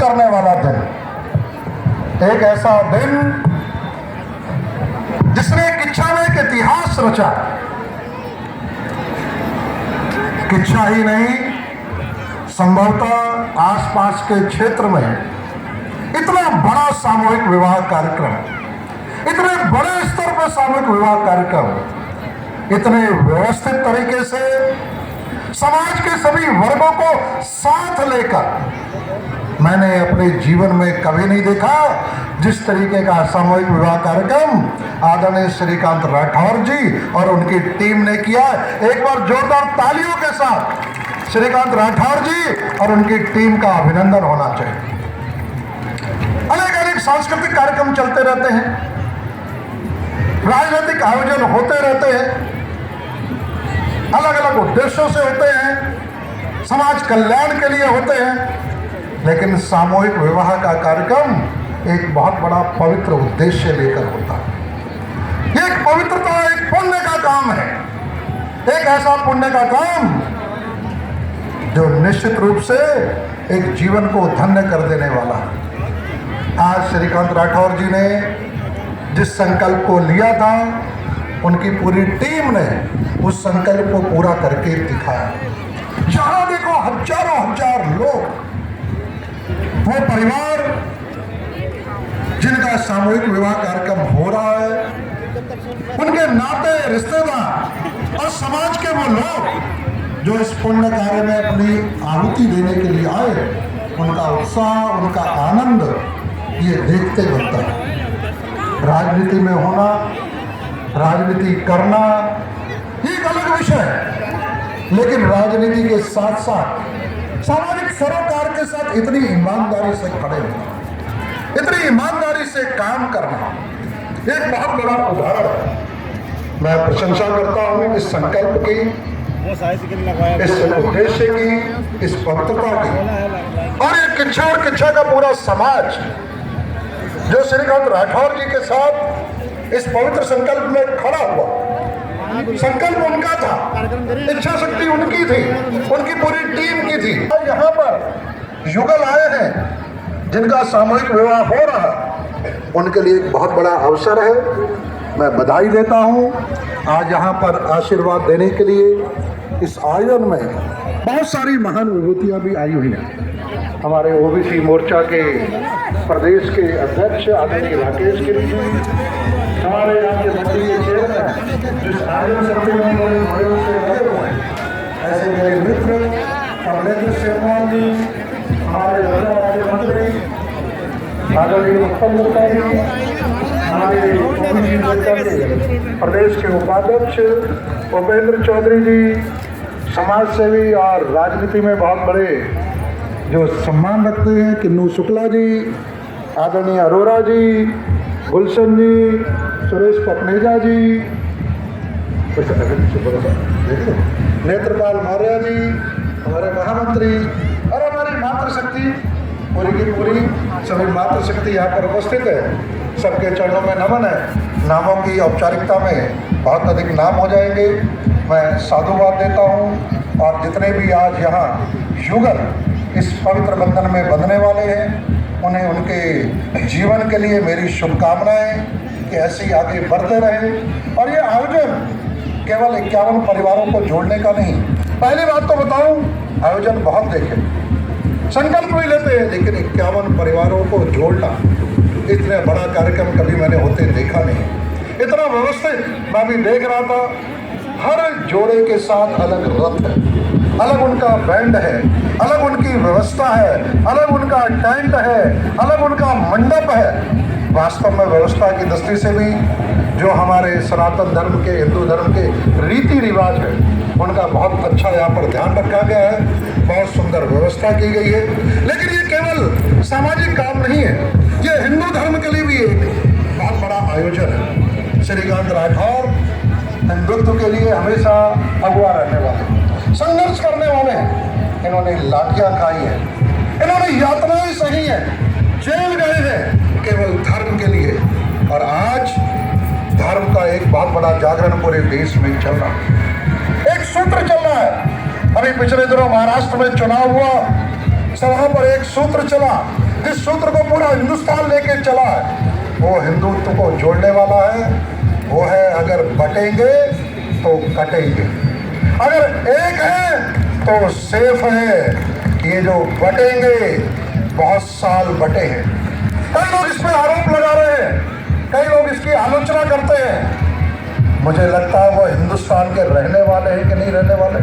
करने वाला दिन, एक ऐसा दिन जिसने किच्छा में एक इतिहास रचा। किच्छा ही नहीं, संभवतः आसपास के क्षेत्र में इतना बड़ा सामूहिक विवाह कार्यक्रम, इतने बड़े स्तर पर सामूहिक विवाह कार्यक्रम, इतने व्यवस्थित तरीके से समाज के सभी वर्गों को साथ लेकर मैंने अपने जीवन में कभी नहीं देखा। जिस तरीके का सामूहिक विवाह कार्यक्रम आदरणीय श्रीकांत राठौर जी और उनकी टीम ने किया, एक बार जोरदार तालियों के साथ श्रीकांत राठौर जी और उनकी टीम का अभिनंदन होना चाहिए। अलग अलग सांस्कृतिक कार्यक्रम चलते रहते हैं, राजनीतिक आयोजन होते रहते हैं, अलग अलग उद्देश्यों से होते हैं, समाज कल्याण के लिए होते हैं, लेकिन सामूहिक विवाह का कार्यक्रम एक बहुत बड़ा पवित्र उद्देश्य लेकर होता है। एक पवित्रता, एक पुण्य का काम है, एक ऐसा पुण्य का काम जो निश्चित रूप से एक जीवन को धन्य कर देने वाला है। आज श्रीकांत राठौर जी ने जिस संकल्प को लिया था, उनकी पूरी टीम ने उस संकल्प को पूरा करके दिखाया। जहां देखो हजारों हजार लोग, वो परिवार जिनका सामूहिक विवाह कार्यक्रम हो रहा है, उनके नाते रिश्तेदार और समाज के वो लोग जो इस पुण्य कार्य में अपनी आहुति देने के लिए आए, उनका उत्साह, उनका आनंद ये देखते बनता है। राजनीति में होना, राजनीति करना एक अलग विषय है, लेकिन राजनीति के साथ साथ सामाजिक सरोकार के साथ इतनी ईमानदारी से खड़े होना, इतनी ईमानदारी से काम करना एक बहुत बड़ा उदाहरण है। मैं प्रशंसा करता हूं इस संकल्प की, इस उद्देश्य की, इस पवित्रता की, और ये किच्छा और किच्छा का पूरा समाज जो श्रीकांत राठौर जी के साथ इस पवित्र संकल्प में खड़ा हुआ। संकल्प उनका था, इच्छा शक्ति उनकी थी, उनकी पूरी टीम की थी। यहाँ पर युगल आए हैं जिनका सामूहिक विवाह हो रहा, उनके लिए एक बहुत बड़ा अवसर है। मैं बधाई देता हूँ। आज यहाँ पर आशीर्वाद देने के लिए इस आयोजन में बहुत सारी महान विभूतियाँ भी आई हुई हैं। हमारे ओबीसी मोर्चा के प्रदेश के अध्यक्ष आदरणीय राकेश गिरी जी, हमारे यहाँ के मंडलीय चेयरमैन जिस आयोजन समिति में बड़े से लगे हुए हैं, ऐसे मेरे मित्र कमलेंद्र सेमवाल जी, हमारे राज्य मंत्री आदरणीय उत्तम गुप्ता जी, हमारे ओबीसी मोर्चा के प्रदेश के उपाध्यक्ष उपेंद्र चौधरी जी, समाज सेवी और राजनीति में बहुत बड़े जो सम्मान रखते हैं, किन्नू शुक्ला जी, आदरणीय अरोरा जी, गुलशन जी, सुरेश पटनेजा जी, नेत्रपाल मौर्य जी, हमारे महामंत्री और हमारी मातृशक्ति पूरी की पूरी सभी मातृशक्ति यहाँ पर उपस्थित है। सबके चरणों में नमन है। नामों की औपचारिकता में बहुत अधिक नाम हो जाएंगे। मैं साधुवाद देता हूँ, और जितने भी आज यहाँ युगल इस पवित्र बंधन में बंधने वाले हैं, उन्हें उनके जीवन के लिए मेरी शुभकामनाएं कि ऐसे ही आगे बढ़ते रहे। और ये आयोजन केवल 51 परिवारों को जोड़ने का नहीं। पहली बात तो बताऊं, आयोजन बहुत देखे, संकल्प भी लेते हैं, लेकिन 51 परिवारों को जोड़ना, इतना बड़ा कार्यक्रम कभी मैंने होते देखा नहीं। इतना व्यवस्थित मैं भी देख रहा था। हर जोड़े के साथ अलग रथ है, अलग उनका बैंड है, अलग उनकी व्यवस्था है, अलग उनका टेंट है, अलग उनका मंडप है। वास्तव में व्यवस्था की दृष्टि से भी जो हमारे सनातन धर्म के, हिंदू धर्म के रीति रिवाज है, उनका बहुत अच्छा यहाँ पर ध्यान रखा गया है। बहुत सुंदर व्यवस्था की गई है। लेकिन ये केवल सामाजिक काम नहीं है, ये हिंदू धर्म के लिए भी एक बहुत बड़ा आयोजन है। श्रीकांत राठौर हिंदुत्व के लिए हमेशा अगुआ रहने वाले, संघर्ष करने वाले हैं। इन्होंने लाठियां खाई हैं, इन्होंने यातनाएं सही हैं, जेल गए हैं केवल धर्म के लिए। और आज धर्म का एक बहुत बड़ा जागरण पूरे देश में चल रहा है। एक सूत्र चल रहा है। अभी पिछले दिनों महाराष्ट्र में चुनाव हुआ, सभा पर एक सूत्र चला, जिस सूत्र को पूरा हिंदुस्तान लेके चला है, वो हिंदुत्व को जोड़ने वाला है। वो है अगर बटेंगे तो कटेंगे, अगर एक है तो सेफ है। ये जो बटेंगे बहुत साल बटे हैं। कई लोग इस पे आरोप लगा रहे हैं, कई लोग इसकी आलोचना करते हैं। मुझे लगता है वो हिंदुस्तान के रहने वाले हैं कि नहीं रहने वाले।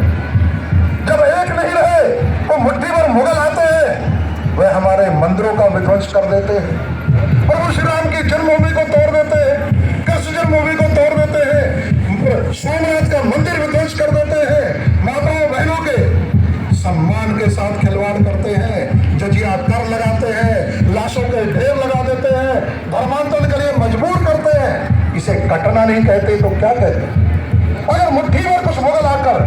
जब एक नहीं रहे तो मुट्ठी भर मुगल आते हैं, वे हमारे मंदिरों का विध्वंस कर देते हैं, प्रभु श्री राम की जन्मभूमि को तोड़ देते हैं, कृष्ण जन्मभूमि को तोड़ देते हैं, सोमनाथ का मंदिर विध्वंस कर देते हैं, माताओं बहनों के सम्मान के साथ खिलवाड़ करते हैं, जजिया कर लगाते हैं, लाशों के ढेर लगा देते हैं, धर्मांतरण के लिए मजबूर करते हैं। इसे कटना नहीं कहते तो क्या कहते? अगर मुट्ठी भर कुछ मुगल आकर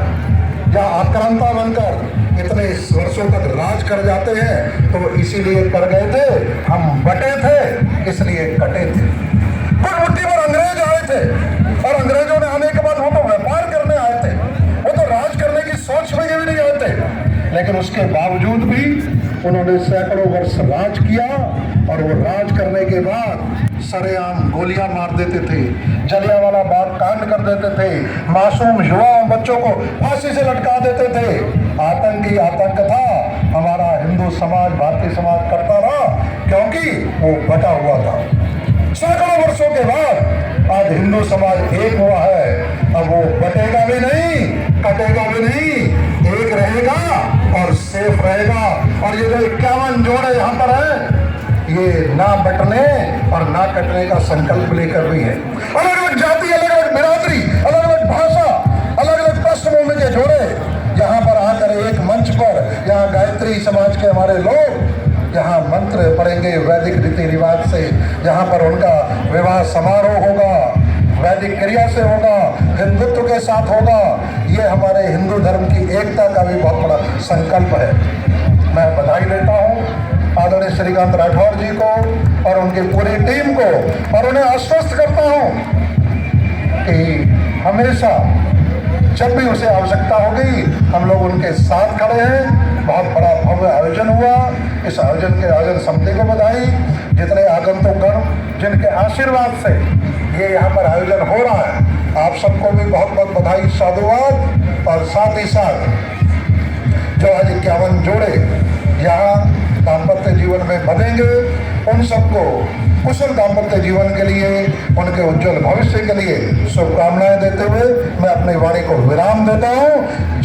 या आक्रांता बनकर इतने वर्षों तक राज कर जाते हैं तो इसीलिए कर गए थे, हम बटे थे इसलिए कटे थे। कुछ मुट्ठी भर अंग्रेज आए थे और अंग्रेजों ने आने के बाद वो तो व्यापार करने आए थे, वो तो राज करने की सोच में भी नहीं आए थे। लेकिन उसके बावजूद भी उन्होंने सैकड़ों वर्ष राज किया और वो राज करने के बाद सरेआम गोलियां मार देते थे, जलियांवाला बाग कांड कर देते थे, मासूम युवाओं बच्चों को फांसी से लटका देते थे। आतंकी आतंक था, हमारा हिंदू समाज भारतीय समाज करता रहा क्योंकि वो बटा हुआ था। सैकड़ों वर्षों के बाद आज हिंदू समाज एक हुआ है। अब वो बटेगा भी नहीं, कटेगा भी नहीं, एक रहेगा और सेफ रहेगा। और ये जो 51 जोड़े यहाँ पर है, ये ना बटने और ना कटने का संकल्प लेकर भी है। अलग अलग जाति, अलग अलग बिरादरी, अलग अलग भाषा, अलग अलग पृष्ठभूमि के जोड़े यहाँ पर आकर एक मंच पर, यहाँ गायत्री समाज के हमारे लोग यहाँ मंत्र पढ़ेंगे वैदिक रीति रिवाज से, यहाँ पर उनका विवाह समारोह होगा, वैदिक क्रिया से होगा, हिंदुत्व के साथ होगा। ये हमारे हिंदू धर्म की एकता का भी बहुत बड़ा संकल्प है। मैं बधाई देता हूँ आदरणीय श्रीकांत राठौर जी को और उनकी पूरी टीम को, और उन्हें आश्वस्त करता हूँ कि हमेशा जब भी उसे आवश्यकता होगी हम लोग उनके साथ खड़े हैं। बहुत बड़ा भव्य आयोजन हुआ, इस आयोजन के आयोजन समिति को बधाई, जितने आगंतुकगण जिनके आशीर्वाद से ये यहाँ पर आयोजन हो रहा है, आप सबको भी बहुत बहुत बधाई, साधुवाद। और साथ ही साथ जो आज 51 जोड़े यहाँ दाम्पत्य जीवन में बंधेंगे, उन सबको कुशल दाम्पत्य जीवन के लिए, उनके उज्जवल भविष्य के लिए शुभकामनाएं देते हुए मैं अपनी वाणी को विराम देता हूँ।